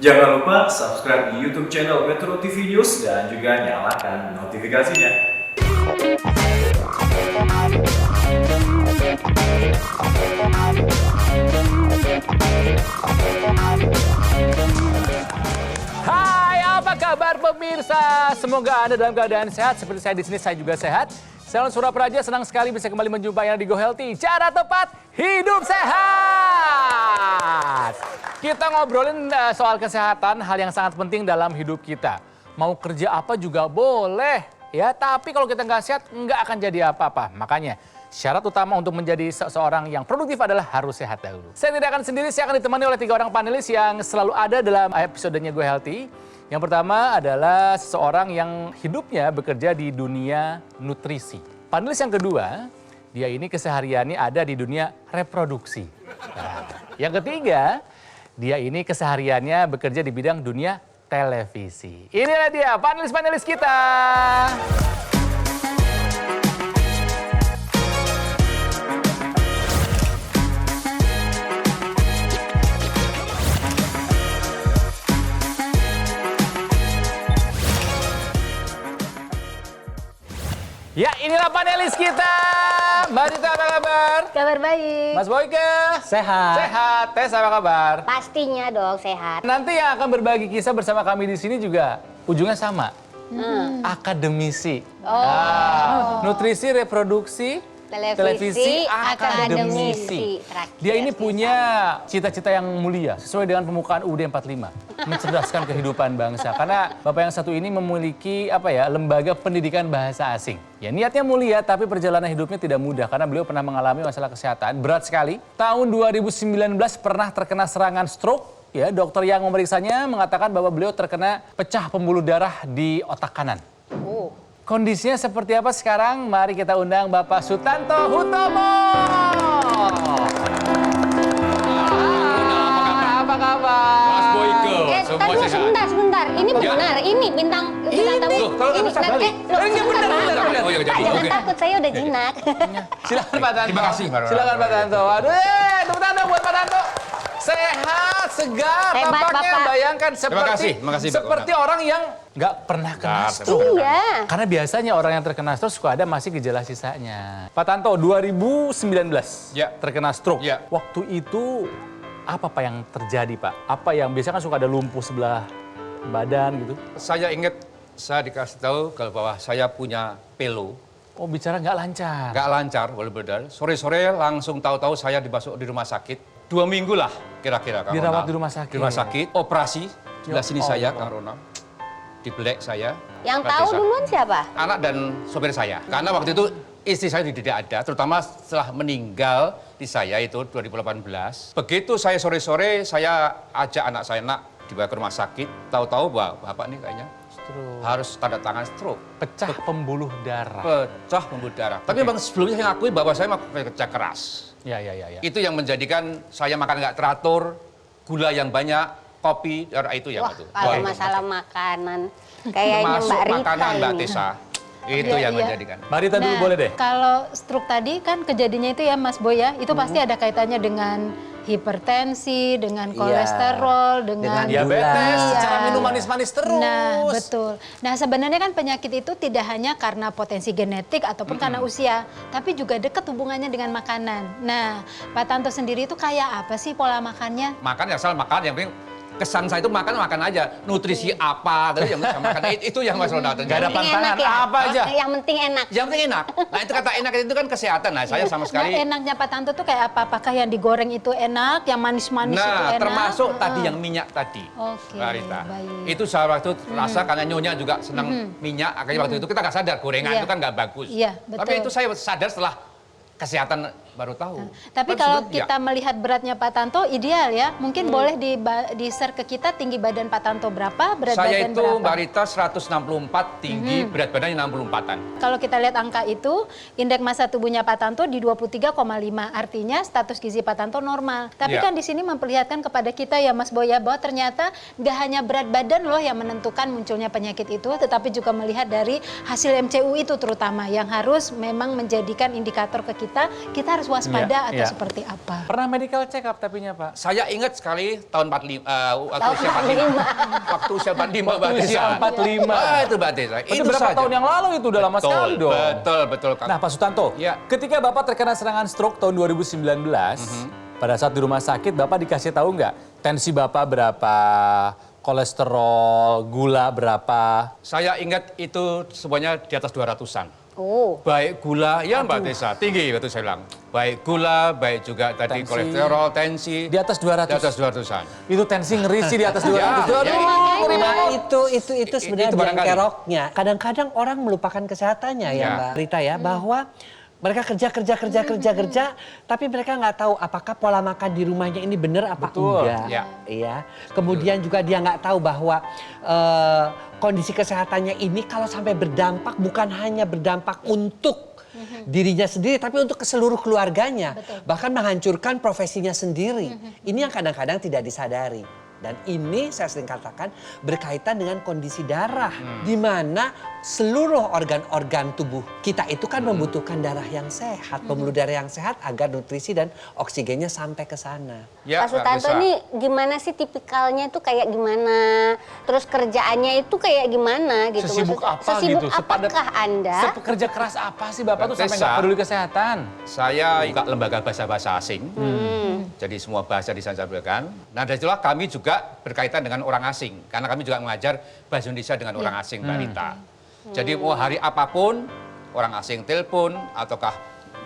Jangan lupa subscribe di YouTube channel Metro TV News dan juga nyalakan notifikasinya. Hai, apa kabar pemirsa? Semoga Anda dalam keadaan sehat. Seperti saya di sini, saya juga sehat. Saya Surapraja, senang sekali bisa kembali menjumpai Anda di Go Healthy. Cara tepat, hidup sehat. Kita ngobrolin soal kesehatan, hal yang sangat penting dalam hidup kita. Mau kerja apa juga boleh, ya. Tapi kalau kita nggak sehat, nggak akan jadi apa-apa. Makanya, syarat utama untuk menjadi seseorang yang produktif adalah harus sehat dahulu. Saya tidak akan sendiri, saya akan ditemani oleh 3 orang panelis yang selalu ada dalam episodenya Go Healthy. Yang pertama adalah seseorang yang hidupnya bekerja di dunia nutrisi. Panelis yang kedua, dia ini kesehariannya ada di dunia reproduksi. Nah, yang ketiga, dia ini kesehariannya bekerja di bidang dunia televisi. Inilah dia panelis-panelis kita. Ya, inilah panelis kita. Mbak Rita, apa kabar? Kabar baik. Mas Boyke? Sehat. Sehat. Tes, apa kabar? Pastinya dong sehat. Nanti yang akan berbagi kisah bersama kami di sini juga ujungnya sama. Akademisi. Nutrisi, reproduksi, televisi, akademisi. Dia ini punya cita-cita yang mulia sesuai dengan pembukaan UUD 45. Mencerdaskan kehidupan bangsa. Karena Bapak yang satu ini memiliki lembaga pendidikan bahasa asing. Ya, niatnya mulia tapi perjalanan hidupnya tidak mudah karena beliau pernah mengalami masalah kesehatan berat sekali. Tahun 2019 pernah terkena serangan stroke. Ya, dokter yang memeriksanya mengatakan bahwa beliau terkena pecah pembuluh darah di otak kanan. Kondisinya seperti apa sekarang? Mari kita undang Bapak Sutanto Hutomo. Apa kabar? Mas Boyke, semua Tunggu sehat. sebentar. Ini benar, ini bintang tamu. Loh, kalau Ini, bisa balik. Jangan Oh, iya, jadi. jangan Oke. takut, saya udah jinak. Silakan Pak Tanto. Terima kasih, Mbak. Silakan Pak Tanto. Aduh, tepuk tangan buat Pak Tanto. Sehat, segar, Hebat, tampaknya. Bapak. Bayangkan Terima kasih, Mbak. seperti orang yang nggak pernah kena Nggak, stroke. Iya. Karena biasanya orang yang terkena stroke suka ada masih gejala sisanya. Pak Tanto, 2019 Ya. terkena stroke. Ya. Waktu itu apa Pak yang terjadi Pak? Apa yang biasanya kan suka ada lumpuh sebelah badan gitu. Saya ingat, saya dikasih tahu kalau bahwa saya punya pelo. Oh, bicara nggak lancar. Nggak lancar, benar-benar. Sore-sore langsung tahu-tahu saya dimasuk di rumah sakit. 2 minggu lah kira-kira. Kang Dirawat Ronald. di rumah sakit. Di rumah sakit, operasi. Sebelah sini saya, Allah. Kang Ronald. Di belek saya. Yang sebelah tahu desa. duluan siapa? Anak dan sopir saya. Karena waktu itu istri saya tidak ada, terutama setelah meninggal di saya itu 2018. Begitu saya sore-sore, saya ajak anak saya, nak, dibawa ke rumah sakit. Tahu-tahu bahwa bapak nih kayaknya Stroke. harus tanda tangan stroke. Pecah pembuluh darah. Pecah pembuluh darah. Tapi memang sebelumnya saya ngakui bahwa saya makan kerja keras. Ya. Itu yang menjadikan saya makan nggak teratur, gula yang banyak, kopi, itu ya. Wah, Itu. kalau itu. masalah makanan, kayaknya Termasuk Mbak Rita makanan Mbak ini. Tessa. Itu Iya, yang iya. menjadikan. Mbak Rita dulu boleh deh. Kalau stroke tadi kan kejadiannya itu ya Mas Boy ya, itu pasti ada kaitannya dengan hipertensi, dengan kolesterol, dengan Diabetes, Iya. cara minum manis-manis terus. Nah, betul. Nah, sebenarnya kan penyakit itu tidak hanya karena potensi genetik ataupun karena usia, tapi juga dekat hubungannya dengan makanan. Nah, Pak Tanto sendiri itu kayak apa sih pola makannya? Makan ya asal makan, yang penting kesan saya itu makan aja. Nutrisi apa, gitu, yang saya makan. Itu yang Mas Ronald. Nggak ada Yang penting pantangan, enak ya? apa aja. Yang penting enak. Yang penting enak. Nah itu kata enak itu kan kesehatan. Nah saya sama Nah, sekali. enaknya Pak Tanto tuh kayak apa? Apakah yang digoreng itu enak, yang manis-manis itu Nah enak? termasuk tadi Heeh. yang minyak tadi. Oke, Mbak Rita. baik. Itu saya waktu itu rasa karena nyonya juga senang minyak. Akhirnya waktu itu kita nggak sadar gorengan Iya. itu kan nggak bagus. Iya, Tapi betul. itu saya sadar setelah kesehatan baru tahu. Tapi Kan kalau sebelum- kita melihat beratnya Pak Tanto ideal ya, mungkin boleh di-share ke kita tinggi badan Pak Tanto berapa, berat Saya badan itu berapa? Mbak Rita 164, tinggi berat badannya 64-an. Kalau kita lihat angka itu, indeks massa tubuhnya Pak Tanto di 23,5, artinya status gizi Pak Tanto normal. Tapi Iya. kan di sini memperlihatkan kepada kita ya Mas Boya bahwa ternyata nggak hanya berat badan loh yang menentukan munculnya penyakit itu, tetapi juga melihat dari hasil MCU itu terutama yang harus memang menjadikan indikator ke kita harus waspada atau Iya. seperti apa? Pernah medical check up tapinya Pak? Saya ingat sekali tahun 45, waktu usia 45. Waktu usia 45, Mbak Waktu usia Tessa. 45. Itu Mbak Tessa. Itu berapa tahun yang lalu itu? Udah lama sekali dong. Betul. Kak. Nah Pak Sutanto, Ya. ketika Bapak terkena serangan stroke tahun 2019, pada saat di rumah sakit Bapak dikasih tahu nggak tensi Bapak berapa, kolesterol, gula berapa? Saya ingat itu semuanya di atas 200-an. Oh. Baik gula, ya Mbak Tessa, tinggi itu saya bilang. Baik gula, baik juga tadi Tensi. kolesterol, tensi. Di atas 200? Di atas 200-an. Itu tensi ngeri sih di atas 200. Ya, Aduh, ya, ngeri Nah, banget. itu sebenarnya Itu biang barangkali. keroknya. Kadang-kadang orang melupakan kesehatannya ya, Ya. Mbak Rita ya, bahwa mereka kerja, tapi mereka nggak tahu apakah pola makan di rumahnya ini benar apa Betul. enggak. Ya. Iya. Kemudian juga dia nggak tahu bahwa kondisi kesehatannya ini kalau sampai berdampak bukan hanya berdampak untuk dirinya sendiri, tapi untuk ke seluruh keluarganya. Bahkan menghancurkan profesinya sendiri. Ini yang kadang-kadang tidak disadari. Dan ini saya sering katakan berkaitan dengan kondisi darah. Di mana seluruh organ-organ tubuh kita itu kan membutuhkan darah yang sehat. Pembuluh darah yang sehat agar nutrisi dan oksigennya sampai ke sana. Ya, Pak Mbak Sutanto Tessa. ini gimana sih tipikalnya itu kayak gimana? Terus kerjaannya itu kayak gimana gitu? Sesibuk Maksudnya, apa sesibuk gitu? apakah Anda? Sepekerja keras apa sih Bapak tuh sampai Tessa. nggak peduli kesehatan? Saya buka lembaga bahasa-bahasa asing. Jadi semua bahasa disampaikan. Nah, dari itulah kami juga berkaitan dengan orang asing. Karena kami juga mengajar bahasa Indonesia dengan orang asing, Mbak Rita. Jadi mau hari apapun, orang asing telepon, ataukah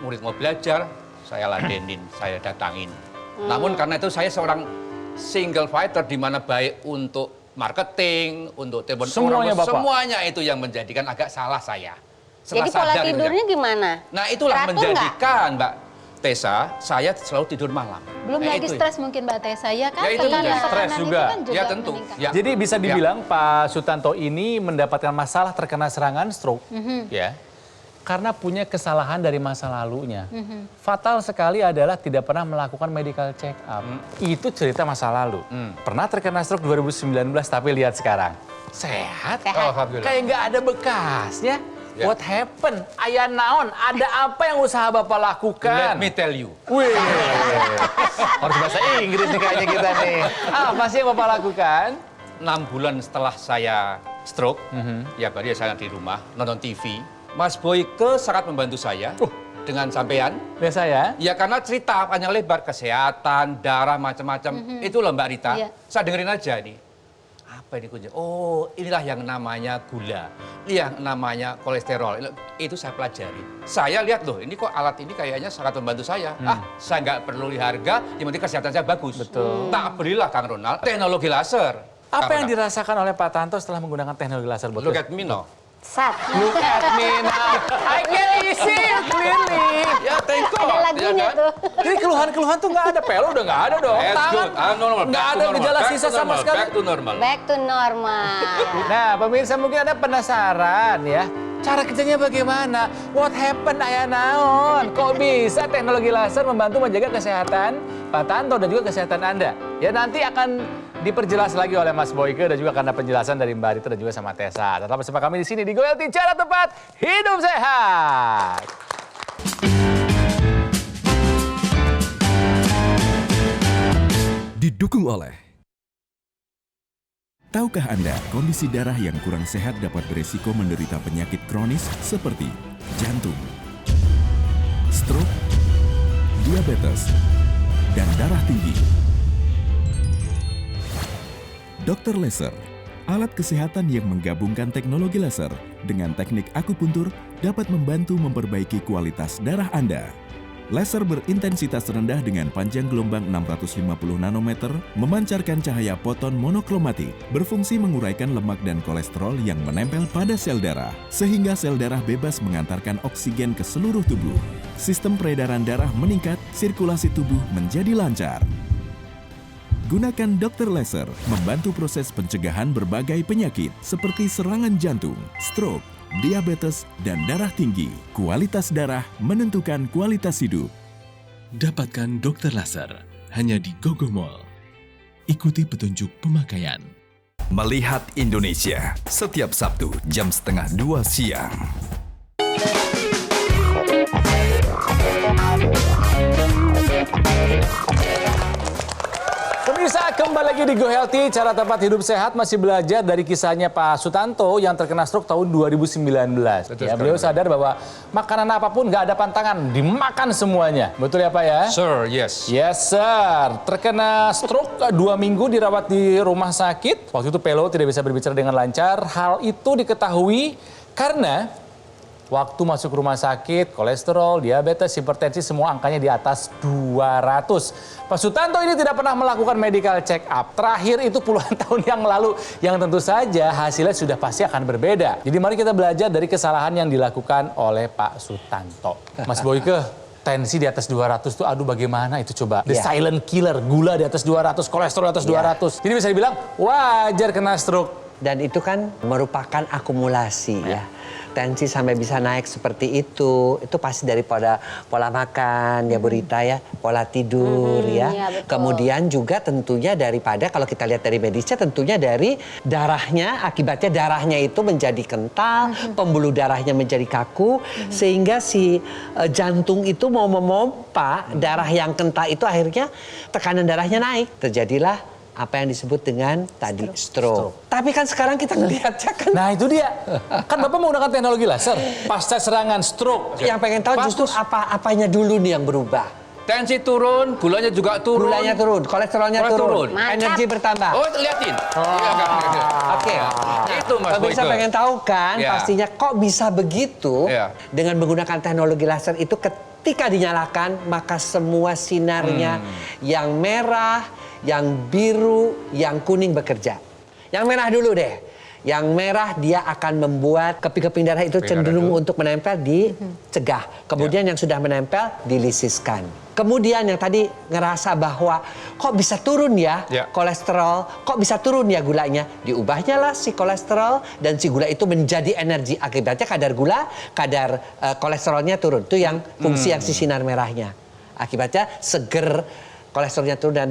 murid mau belajar, saya ladenin, saya datangin. Namun karena itu saya seorang single fighter, di mana baik untuk marketing, untuk telepon Semuanya, orang, Bapak? semuanya itu yang menjadikan agak salah saya. Jadi Setelah pola sadar itu tidurnya ya. gimana? Nah itulah Teratur nggak? menjadikan Mbak Tessa, saya selalu tidur malam. Belum Nah, lagi itu. stres mungkin Mbak Tessa ya kan? Ya, itu Tekanan- menjadi stres tekanan juga. itu kan juga Ya, tentu. meningkat. Ya. Jadi bisa dibilang Pak Sutanto ini mendapatkan masalah terkena serangan stroke, ya, karena punya kesalahan dari masa lalunya. Fatal sekali adalah tidak pernah melakukan medical check up. Itu cerita masa lalu. Pernah terkena stroke 2019, tapi lihat sekarang sehat. Oh, alhamdulillah. Kayak nggak ada bekasnya. Ya. What happened? Ayah naon? Ada apa yang usaha Bapak lakukan? Let me tell you. Wih, harus bahasa Inggris nih kayaknya kita nih. Apa sih yang Bapak lakukan? 6 bulan setelah saya stroke, ya berarti saya di rumah nonton TV. Mas Boyke sangat membantu saya dengan sampean. Biasa ya? Ya karena cerita panjang lebar kesehatan, darah macam-macam. Itu loh Mbak Rita. Iya. Saya dengerin aja nih. Apa ini kunci? Oh, inilah yang namanya gula. Ini yang namanya kolesterol. Itu saya pelajari. Saya lihat loh, ini kok alat ini kayaknya sangat membantu saya. Saya nggak perlu di harga, yang penting kesehatan saya bagus. Betul. Tak belilah Kang Ronald teknologi laser. Apa Kang yang Ronald. dirasakan oleh Pak Tanto setelah menggunakan teknologi laser buat Look at me no. Sat. Look at me now. I can see you clearly. Ya, thank God. Ada lagunya tuh. Jadi keluhan-keluhan tuh nggak ada, pelo udah nggak ada dong. That's good. Normal. nggak Back to ada normal. gejala Back sisa to sama normal. sekali. Back to normal. Back to normal. Nah, pemirsa mungkin ada penasaran ya. Cara kerjanya bagaimana? What happened ayah naon? Kok bisa teknologi laser membantu menjaga kesehatan Pak Tanto dan juga kesehatan Anda? Ya nanti akan diperjelas lagi oleh Mas Boyke dan juga karena penjelasan dari Mbak Rita dan juga sama Tessa. Tetap bersama kami di sini di Goyalty Cara Tepat Hidup Sehat. Didukung oleh. Tahukah Anda, kondisi darah yang kurang sehat dapat beresiko menderita penyakit kronis seperti jantung, stroke, diabetes, dan darah tinggi. Dr. Laser, alat kesehatan yang menggabungkan teknologi laser dengan teknik akupuntur dapat membantu memperbaiki kualitas darah Anda. Laser berintensitas rendah dengan panjang gelombang 650 nanometer memancarkan cahaya foton monokromatik, berfungsi menguraikan lemak dan kolesterol yang menempel pada sel darah, sehingga sel darah bebas mengantarkan oksigen ke seluruh tubuh. Sistem peredaran darah meningkat, sirkulasi tubuh menjadi lancar. Gunakan Dr. Laser membantu proses pencegahan berbagai penyakit seperti serangan jantung, stroke, diabetes, dan darah tinggi. Kualitas darah menentukan kualitas hidup. Dapatkan Dr. Laser hanya di Gogo Mall. Ikuti petunjuk pemakaian. Melihat Indonesia setiap Sabtu jam 1:30 siang. Kembali lagi di Go Healthy, cara tepat hidup sehat, masih belajar dari kisahnya Pak Sutanto yang terkena stroke tahun 2019. Ya, beliau sadar bahwa makanan apapun nggak ada pantangan, dimakan semuanya. Betul ya Pak ya? Sir, yes. Yes sir, terkena stroke 2 minggu dirawat di rumah sakit. Waktu itu Pelo tidak bisa berbicara dengan lancar. Hal itu diketahui karena waktu masuk rumah sakit, kolesterol, diabetes, hipertensi, semua angkanya di atas 200. Pak Sutanto ini tidak pernah melakukan medical check up. Terakhir itu puluhan tahun yang lalu, yang tentu saja hasilnya sudah pasti akan berbeda. Jadi mari kita belajar dari kesalahan yang dilakukan oleh Pak Sutanto. Mas Boyke, tensi di atas 200 tuh aduh bagaimana itu coba. The silent killer, gula di atas 200, kolesterol di atas 200. Jadi bisa dibilang wajar kena stroke. Dan itu kan merupakan akumulasi ya. Tensi sampai bisa naik seperti itu pasti daripada pola makan ya Bu Rita ya, pola tidur ya. Betul. Kemudian juga tentunya daripada kalau kita lihat dari medisnya tentunya dari darahnya, akibatnya darahnya itu menjadi kental, pembuluh darahnya menjadi kaku, sehingga si jantung itu mau memompa darah yang kental itu akhirnya tekanan darahnya naik. Terjadilah apa yang disebut dengan tadi stroke. Tapi kan sekarang kita ngelihatnya kan. Nah itu dia, kan Bapak menggunakan teknologi laser pasca serangan stroke. Yang pengen tahu justru apanya dulu nih yang berubah. Tensi turun, gulanya juga turun. Gulanya turun, kolesterolnya turun, Mantap. energi bertambah. Oh, liatin. Oke. Itu Mas Pemirsa Boyke. pengen tahu kan Ya. pastinya kok bisa begitu Ya. dengan menggunakan teknologi laser itu ketika dinyalakan maka semua sinarnya yang merah, yang biru, yang kuning bekerja. Yang merah dulu deh. Yang merah dia akan membuat keping-keping darah itu cenderung untuk menempel dicegah. Kemudian yang sudah menempel dilisiskan. Kemudian yang tadi ngerasa bahwa kok bisa turun ya kolesterol, kok bisa turun ya gulanya. Diubahnya lah si kolesterol dan si gula itu menjadi energi. Akibatnya kadar gula, kadar kolesterolnya turun. Itu yang fungsi yang si sinar merahnya. Akibatnya seger, kolesterolnya turun dan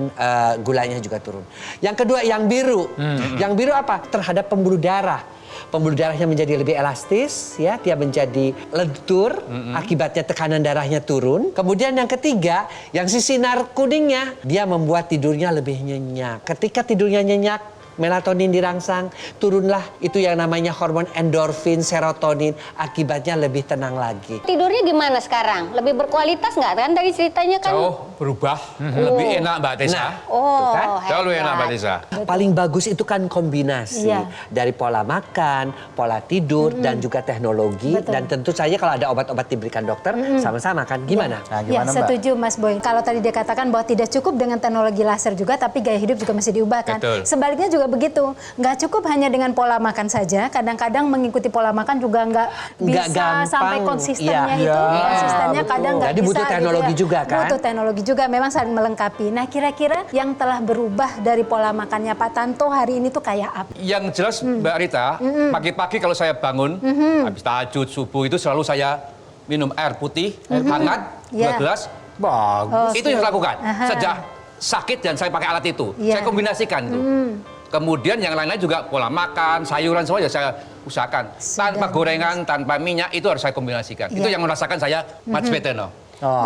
gulanya juga turun. Yang kedua yang biru. Yang biru apa? Terhadap pembuluh darah. Pembuluh darahnya menjadi lebih elastis, ya, dia menjadi lentur, akibatnya tekanan darahnya turun. Kemudian yang ketiga, yang si sinar kuningnya, dia membuat tidurnya lebih nyenyak. Ketika tidurnya nyenyak, melatonin dirangsang, turunlah itu yang namanya hormon endorfin, serotonin, akibatnya lebih tenang lagi. Tidurnya gimana sekarang? Lebih berkualitas nggak kan dari ceritanya kan? Jauh berubah, lebih enak Mbak Tessa. Oh, Jauh lebih enak Mbak Tessa. Paling bagus itu kan kombinasi dari pola makan, pola tidur, dan juga teknologi. Betul. Dan tentu saja kalau ada obat-obat diberikan dokter, sama-sama kan. Gimana? Nah, Ya, gimana Mbak? setuju Mas Boy. Kalau tadi dia katakan bahwa tidak cukup dengan teknologi laser juga, tapi gaya hidup juga mesti diubahkan. Betul. Sebaliknya juga begitu. Nggak cukup hanya dengan pola makan saja. Kadang-kadang mengikuti pola makan juga nggak bisa gampang. sampai konsistennya Iya. itu. Iya, Konsistennya kadang nggak Jadi bisa. butuh teknologi gitu ya. juga kan? Butuh teknologi juga, memang saling melengkapi. Nah, kira-kira yang telah berubah dari pola makannya Pak Tanto hari ini tuh kayak apa? Yang jelas Mbak Rita, pagi-pagi kalau saya bangun, habis tahajud subuh itu selalu saya minum air putih, hangat, 2 Ya. gelas. Bagus. Itu yang saya lakukan. Aha. Sejak sakit dan saya pakai alat itu. Iya. Saya kombinasikan itu. Kemudian yang lain-lain juga pola makan, sayuran semua ya saya usahakan. Tanpa gorengan, tanpa minyak itu harus saya kombinasikan. Itu Iya. yang merasakan saya much better now.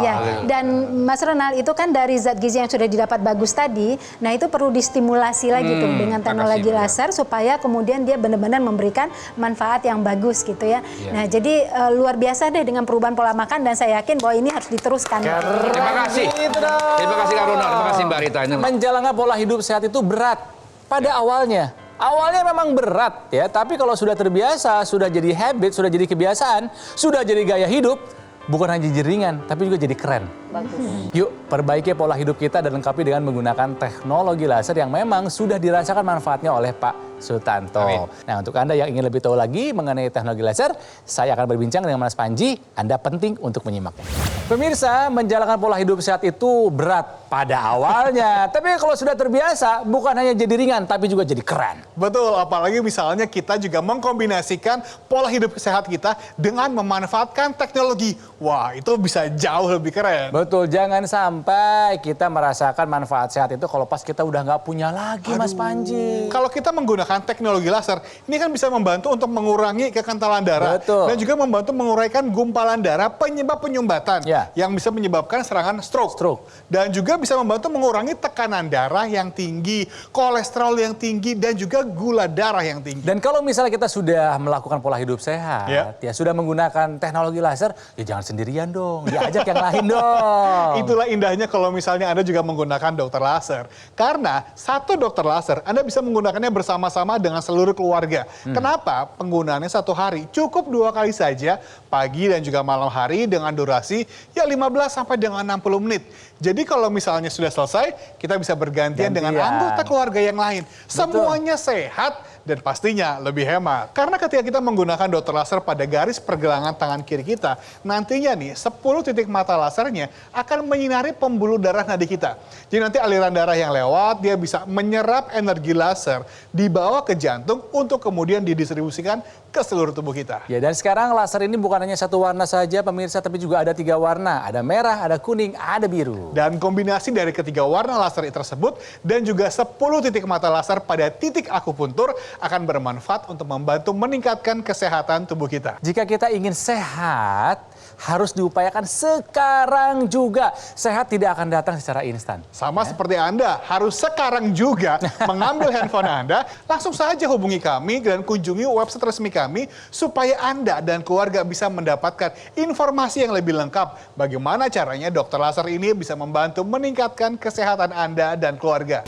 Ya, dan Mas Ronald itu kan dari zat gizi yang sudah didapat bagus tadi, nah itu perlu distimulasi lagi tuh dengan teknologi laser supaya kemudian dia benar-benar memberikan manfaat yang bagus gitu ya. Nah jadi luar biasa deh dengan perubahan pola makan dan saya yakin bahwa ini harus diteruskan. Terima kasih. Terima kasih Kak Ronald, terima kasih Mbak Rita. Menjalankan pola hidup sehat itu berat pada awalnya. Awalnya memang berat ya, tapi kalau sudah terbiasa, sudah jadi habit, sudah jadi kebiasaan, sudah jadi gaya hidup, bukan hanya jadi ringan, tapi juga jadi keren. Bagus. Yuk, perbaiki pola hidup kita dan lengkapi dengan menggunakan teknologi laser yang memang sudah dirasakan manfaatnya oleh Pak Sutanto. Amin. Nah, untuk Anda yang ingin lebih tahu lagi mengenai teknologi laser, saya akan berbincang dengan Mas Panji. Anda penting untuk menyimaknya. Pemirsa, menjalankan pola hidup sehat itu berat pada awalnya. Tapi kalau sudah terbiasa, bukan hanya jadi ringan, tapi juga jadi keren. Betul, apalagi misalnya kita juga mengkombinasikan pola hidup sehat kita dengan memanfaatkan teknologi. Wah, itu bisa jauh lebih keren. Betul, jangan sampai kita merasakan manfaat sehat itu kalau pas kita udah nggak punya lagi, Mas Panji. Kalau kita menggunakan teknologi laser, ini kan bisa membantu untuk mengurangi kekentalan darah. Betul. Dan juga membantu menguraikan gumpalan darah penyebab penyumbatan. Ya. Yang bisa menyebabkan serangan stroke. Dan juga bisa membantu mengurangi tekanan darah yang tinggi, kolesterol yang tinggi, dan juga gula darah yang tinggi. Dan kalau misalnya kita sudah melakukan pola hidup sehat, ya sudah menggunakan teknologi laser, ya jangan sendirian dong, diajak yang lain dong. Itulah indahnya kalau misalnya Anda juga menggunakan dokter laser. Karena satu dokter laser, Anda bisa menggunakannya bersama-sama dengan seluruh keluarga. Kenapa? Penggunaannya satu hari, cukup 2 kali saja, pagi dan juga malam hari dengan durasi ya 15 sampai dengan 60 menit. Jadi kalau misalnya sudah selesai, kita bisa bergantian dengan anggota keluarga yang lain. Semuanya sehat dan pastinya lebih hemat. Karena ketika kita menggunakan dokter laser pada garis pergelangan tangan kiri kita, nantinya nih 10 titik mata lasernya akan menyinari pembuluh darah nadi kita. Jadi nanti aliran darah yang lewat, dia bisa menyerap energi laser, dibawa ke jantung untuk kemudian didistribusikan ke seluruh tubuh kita. Ya, dan sekarang laser ini bukan hanya satu warna saja pemirsa, tapi juga ada 3 warna. Ada merah, ada kuning, ada biru. Dan kombinasi dari ketiga warna laser tersebut dan juga 10 titik mata laser pada titik akupuntur akan bermanfaat untuk membantu meningkatkan kesehatan tubuh kita. Jika kita ingin sehat, harus diupayakan sekarang juga. Sehat tidak akan datang secara instan. Sama seperti Anda, harus sekarang juga mengambil handphone Anda, langsung saja hubungi kami dan kunjungi website resmi kami supaya Anda dan keluarga bisa mendapatkan informasi yang lebih lengkap bagaimana caranya dokter laser ini bisa membantu meningkatkan kesehatan Anda dan keluarga.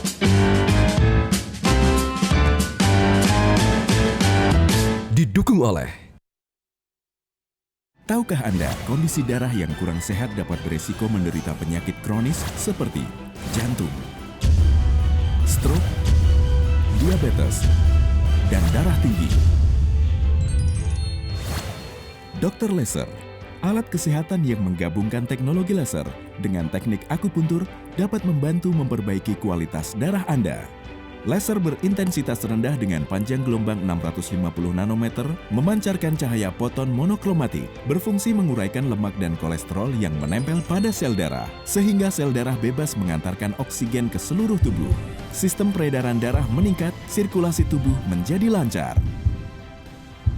Didukung oleh. Tahukah Anda, kondisi darah yang kurang sehat dapat beresiko menderita penyakit kronis seperti jantung, stroke, diabetes, dan darah tinggi. Dokter Laser, alat kesehatan yang menggabungkan teknologi laser dengan teknik akupuntur dapat membantu memperbaiki kualitas darah Anda. Laser berintensitas rendah dengan panjang gelombang 650 nanometer memancarkan cahaya foton monokromatik, berfungsi menguraikan lemak dan kolesterol yang menempel pada sel darah, sehingga sel darah bebas mengantarkan oksigen ke seluruh tubuh. Sistem peredaran darah meningkat, sirkulasi tubuh menjadi lancar.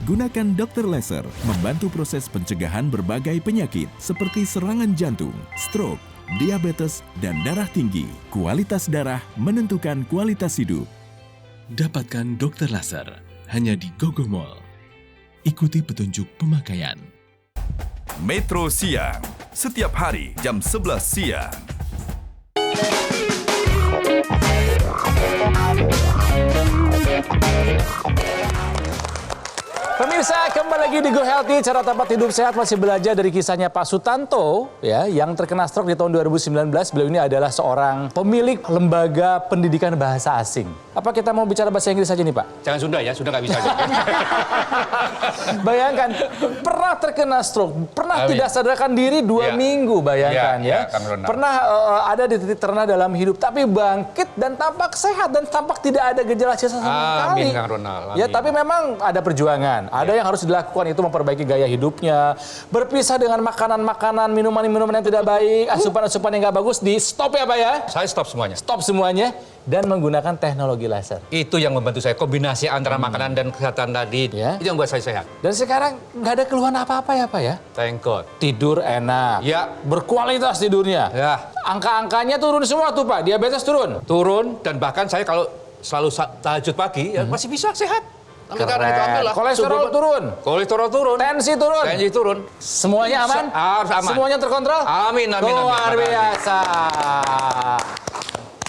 Gunakan dokter laser membantu proses pencegahan berbagai penyakit seperti serangan jantung, stroke, diabetes, dan darah tinggi. Kualitas darah menentukan kualitas hidup. Dapatkan dokter laser hanya di Gogo Mall. Ikuti petunjuk pemakaian. Metro Siang, setiap hari jam 11 siang. Pemirsa, kembali lagi di Go Healthy, cara tempat hidup sehat masih belajar dari kisahnya Pak Sutanto ya, yang terkena stroke di tahun 2019. Beliau ini adalah seorang pemilik lembaga pendidikan bahasa asing. Apa kita mau bicara bahasa Inggris saja nih, Pak? Jangan Sunda ya, Sunda nggak bisa. Bayangkan, pernah terkena stroke, pernah tidak sadarkan diri 2 minggu, bayangkan ya. Pernah ada di titik terendah dalam hidup, tapi bangkit dan tampak sehat dan tampak tidak ada gejala sama sekali. Amin, Kang Ronald. Ya, tapi memang ada perjuangan. Ada yang harus dilakukan itu memperbaiki gaya hidupnya, berpisah dengan makanan-makanan, minuman-minuman yang tidak baik, asupan-asupan yang nggak bagus, di stop ya Pak ya? Saya stop semuanya. Stop semuanya dan menggunakan teknologi laser. Itu yang membantu saya, kombinasi antara makanan dan kesehatan tadi. Ya. Itu yang buat saya sehat. Dan sekarang nggak ada keluhan apa-apa ya Pak ya? Thank God. Tidur enak, Ya. berkualitas tidurnya. Ya. Angka-angkanya turun semua tuh Pak, diabetes turun. Turun, dan bahkan saya kalau selalu tahajud pagi, ya masih bisa sehat. Keren. Kolesterol turun. Kolesterol turun. Tensi turun. Tensi turun. Semuanya aman? Harus aman. Semuanya terkontrol? Amin, amin, amin. Luar biasa.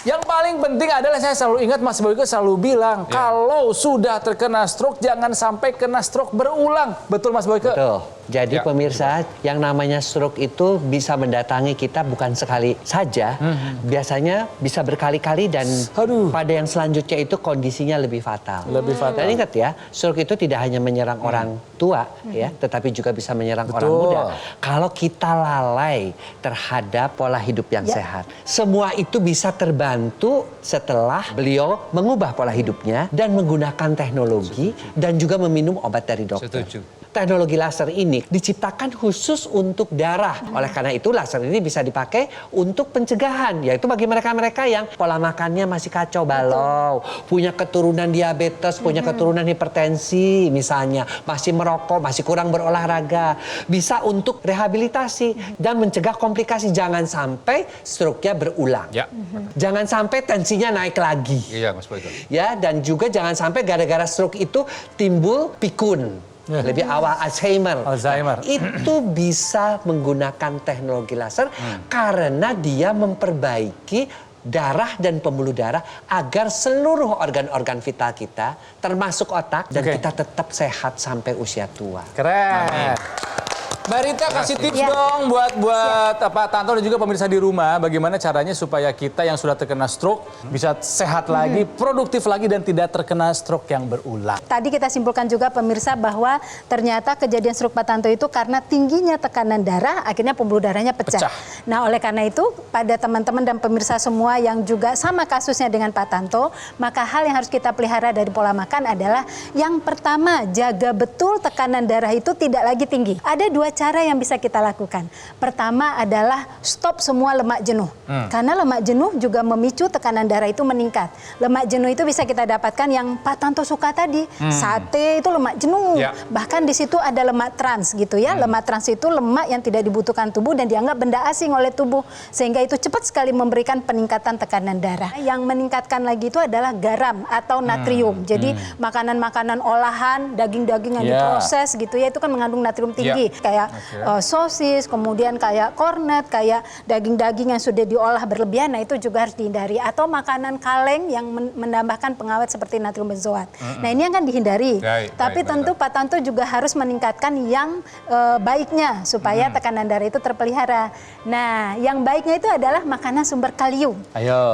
Yang paling penting adalah saya selalu ingat Mas Boyke selalu bilang, kalau sudah terkena stroke jangan sampai kena stroke berulang. Betul Mas Boyke? Betul. Jadi Ya. pemirsa, yang namanya stroke itu bisa mendatangi kita bukan sekali saja, biasanya bisa berkali-kali dan pada yang selanjutnya itu kondisinya lebih fatal. Lebih fatal. Dan ingat ya, stroke itu tidak hanya menyerang orang tua ya, tetapi juga bisa menyerang orang muda. Kalau kita lalai terhadap pola hidup yang sehat, semua itu bisa terbantu setelah beliau mengubah pola hidupnya dan menggunakan teknologi dan juga meminum obat dari dokter. Setuju. teknologi laser ini diciptakan khusus untuk darah. Oleh karena itu laser ini bisa dipakai untuk pencegahan, yaitu bagi mereka-mereka yang pola makannya masih kacau balau, punya keturunan diabetes, punya keturunan hipertensi misalnya, masih merokok, masih kurang berolahraga. Bisa untuk rehabilitasi dan mencegah komplikasi. Jangan sampai stroke-nya berulang. Ya. Jangan sampai tensinya naik lagi. Iya, Mas Boyko. Ya, dan juga jangan sampai gara-gara stroke itu timbul pikun. Lebih awal Alzheimer. Itu bisa menggunakan teknologi laser karena dia memperbaiki darah dan pembuluh darah agar seluruh organ-organ vital kita, termasuk otak, dan kita tetap sehat sampai usia tua. Keren. Mbak Rita kasih tips dong buat Pak Tanto dan juga pemirsa di rumah, bagaimana caranya supaya kita yang sudah terkena stroke bisa sehat lagi, produktif lagi, dan tidak terkena stroke yang berulang. Tadi kita simpulkan juga pemirsa bahwa ternyata kejadian stroke Pak Tanto itu karena tingginya tekanan darah, akhirnya pembuluh darahnya pecah. Nah, oleh karena itu pada teman-teman dan pemirsa semua yang juga sama kasusnya dengan Pak Tanto, maka hal yang harus kita pelihara dari pola makan adalah yang pertama, jaga betul tekanan darah itu tidak lagi tinggi. Ada dua cara yang bisa kita lakukan. Pertama adalah stop semua lemak jenuh. Karena lemak jenuh juga memicu tekanan darah itu meningkat. Lemak jenuh itu bisa kita dapatkan yang Pak Tanto suka tadi. Sate itu lemak jenuh. Bahkan di situ ada lemak trans gitu ya. Lemak trans itu lemak yang tidak dibutuhkan tubuh dan dianggap benda asing oleh tubuh. Sehingga itu cepat sekali memberikan peningkatan tekanan darah. Yang meningkatkan lagi itu adalah garam atau natrium. Jadi makanan-makanan olahan, daging-daging yang diproses gitu ya, itu kan mengandung natrium tinggi. Kayak sosis, kemudian kayak kornet, kayak daging-daging yang sudah diolah berlebihan, nah itu juga harus dihindari. Atau makanan kaleng yang menambahkan pengawet seperti natrium benzoat. Nah ini yang kan dihindari. Tapi tentu Pak Tanto juga harus meningkatkan yang baiknya supaya tekanan darah itu terpelihara. Nah yang baiknya itu adalah makanan sumber kalium.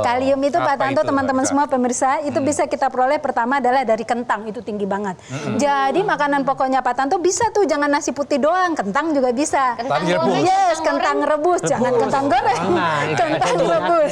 Kalium itu Pak Tanto, teman-teman semua pemirsa, itu bisa kita peroleh pertama adalah dari kentang, itu tinggi banget. Jadi makanan pokoknya Pak Tanto bisa tuh, jangan nasi putih doang, kentang juga bisa. Kentang rebus. Yes, kentang rebus, jangan kentang goreng. Kentang rebus.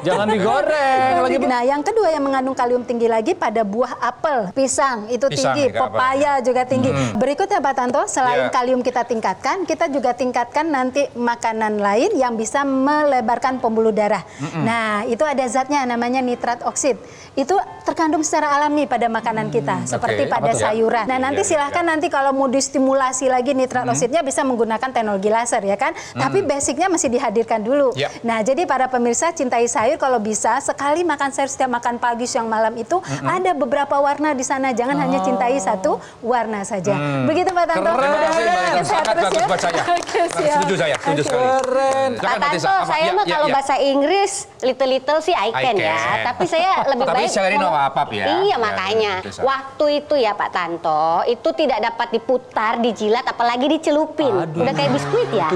Jangan digoreng. Nah, yang kedua yang mengandung kalium tinggi lagi pada buah apel, pisang itu tinggi, pepaya juga tinggi. Berikutnya Pak Tanto, selain kalium kita tingkatkan, kita juga tingkatkan nanti makanan lain yang bisa melebarkan pembuluh darah. Nah, itu ada zatnya namanya nitrat oksid. Itu terkandung secara alami pada makanan kita, seperti pada sayuran. Nah, nanti silahkan nanti kalau mau distimulasi lagi nitrat oksidnya bisa menggunakan teknologi laser ya kan. Tapi basicnya masih dihadirkan dulu. Nah, jadi para pemirsa cintai sayur, kalau bisa sekali makan sayur setiap makan pagi, siang, malam itu ada beberapa warna di sana. Jangan hanya cintai satu warna saja. Begitu Pak Tanto. Keren. Sangat bagus buat saya. Setuju saya, setuju sekali. Keren. Pak Tanto, saya mah kalau bahasa Inggris little sih I can ya. Tapi saya lebih baik. Tapi saya ini no apa ya. Iya makanya. Waktu itu ya Pak Tanto, itu tidak dapat diputar, dijilat, apalagi dicelupin. Udah kayak biskuit ya.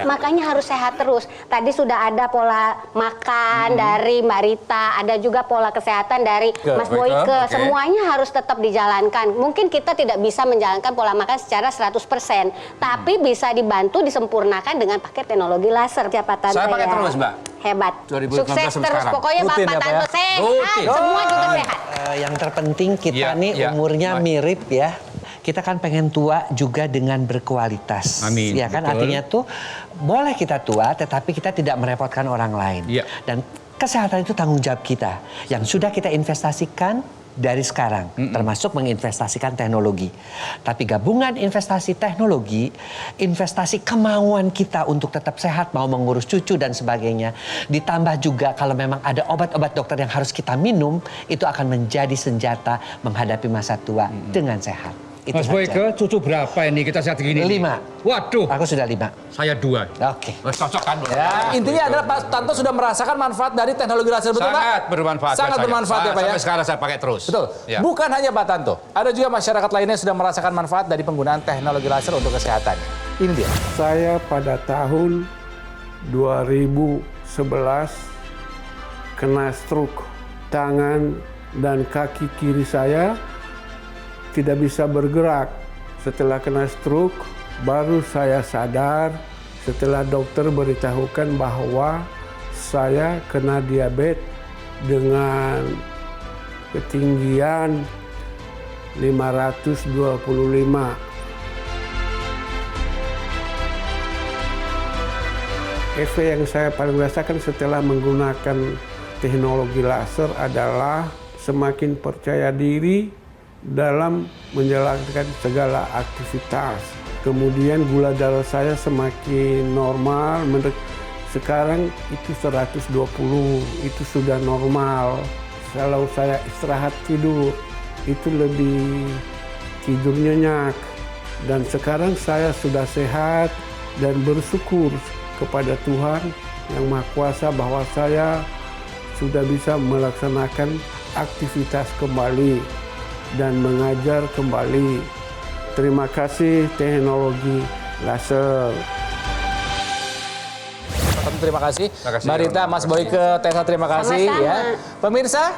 Makanya harus sehat terus. Tadi sudah ada pola makan dari Mbak Rita, ada juga pola kesehatan dari Mas Boyke. Semuanya harus tetap dijalankan. Mungkin kita tidak bisa menjalankan pola makan secara 100%, tapi bisa dibantu disempurnakan dengan pakai teknologi laser ya Pak Tanto. Saya pakai ya. terus, Mbak. Hebat. 2019 Sukses terus. sekarang. Pokoknya Pak Tanto sehat. Semua juga sehat. Yang terpenting kita nih umurnya mirip ya. Kita kan pengen tua juga dengan berkualitas. Amin. Ya kan, artinya tuh boleh kita tua tetapi kita tidak merepotkan orang lain. Dan kesehatan itu tanggung jawab kita yang sudah kita investasikan dari sekarang, termasuk menginvestasikan teknologi. Tapi gabungan investasi teknologi, investasi kemauan kita untuk tetap sehat, mau mengurus cucu dan sebagainya, ditambah juga kalau memang ada obat-obat dokter yang harus kita minum, itu akan menjadi senjata menghadapi masa tua dengan sehat. Itu Mas Boyke, cucu berapa ini kita sehat gini? 5. Waduh. Aku sudah 5. Saya 2. Oke. Cocok kan? Ya, intinya adalah Pak Tanto sudah merasakan manfaat dari teknologi laser, betul Pak? Sangat bermanfaat. Sangat bermanfaat ya Pak ya? Sampai sekarang saya pakai terus. Betul. Ya. Bukan hanya Pak Tanto, ada juga masyarakat lainnya yang sudah merasakan manfaat dari penggunaan teknologi laser untuk kesehatan. Ini dia. Saya pada tahun 2011 kena stroke. Tangan dan kaki kiri saya tidak bisa bergerak. Setelah kena stroke, baru saya sadar setelah dokter beritahukan bahwa saya kena diabetes dengan ketinggian Efek yang saya paling rasakan setelah menggunakan teknologi laser adalah semakin percaya diri dalam menjalankan segala aktivitas. Kemudian gula darah saya semakin normal. Sekarang itu 120, itu sudah normal. Kalau saya istirahat tidur, itu lebih tidur nyenyak. Dan sekarang saya sudah sehat dan bersyukur kepada Tuhan Yang Maha Kuasa bahwa saya sudah bisa melaksanakan aktivitas kembali dan mengajar kembali. Terima kasih teknologi laser. Terima kasih. Mbak Rita, Mas Boyke, Tessa, terima kasih. Ya. Pemirsa,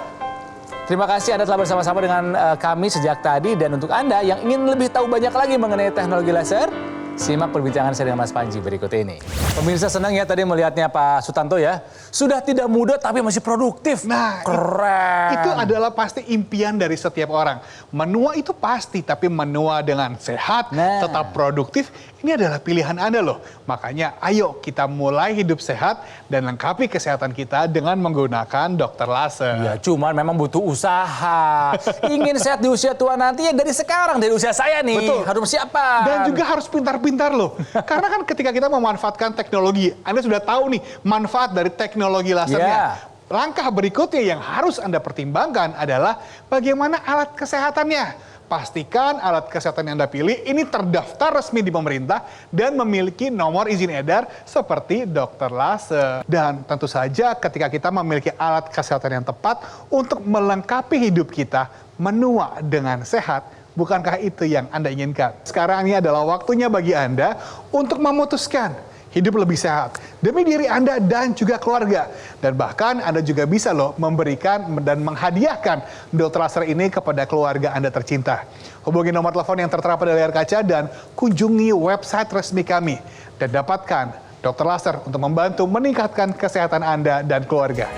terima kasih Anda telah bersama-sama dengan kami sejak tadi. Dan untuk Anda yang ingin lebih tahu banyak lagi mengenai teknologi laser, simak perbincangan saya dengan Mas Panji berikut ini. Pemirsa senang ya tadi melihatnya Pak Sutanto ya. Sudah tidak muda tapi masih produktif. Nah, keren. Itu adalah pasti impian dari setiap orang. Menua itu pasti, tapi menua dengan sehat, tetap produktif, ini adalah pilihan Anda loh. Makanya ayo kita mulai hidup sehat dan lengkapi kesehatan kita dengan menggunakan dokter laser. Ya, cuman memang butuh usaha. Ingin sehat di usia tua nanti ya dari sekarang, dari usia saya nih. Betul. Harus persiapan. Dan juga harus pintar-pintar loh. Karena kan ketika kita memanfaatkan teknologi, Anda sudah tahu nih manfaat dari teknologi lasernya. Langkah berikutnya yang harus Anda pertimbangkan adalah bagaimana alat kesehatannya. Pastikan alat kesehatan yang Anda pilih ini terdaftar resmi di pemerintah dan memiliki nomor izin edar seperti dokter laser. Dan tentu saja ketika kita memiliki alat kesehatan yang tepat untuk melengkapi hidup kita, menua dengan sehat, bukankah itu yang Anda inginkan? Sekarang ini adalah waktunya bagi Anda untuk memutuskan hidup lebih sehat demi diri Anda dan juga keluarga. Dan bahkan Anda juga bisa loh memberikan dan menghadiahkan dokter laser ini kepada keluarga Anda tercinta. Hubungi nomor telepon yang tertera pada layar kaca dan kunjungi website resmi kami. Dan dapatkan dokter laser untuk membantu meningkatkan kesehatan Anda dan keluarga.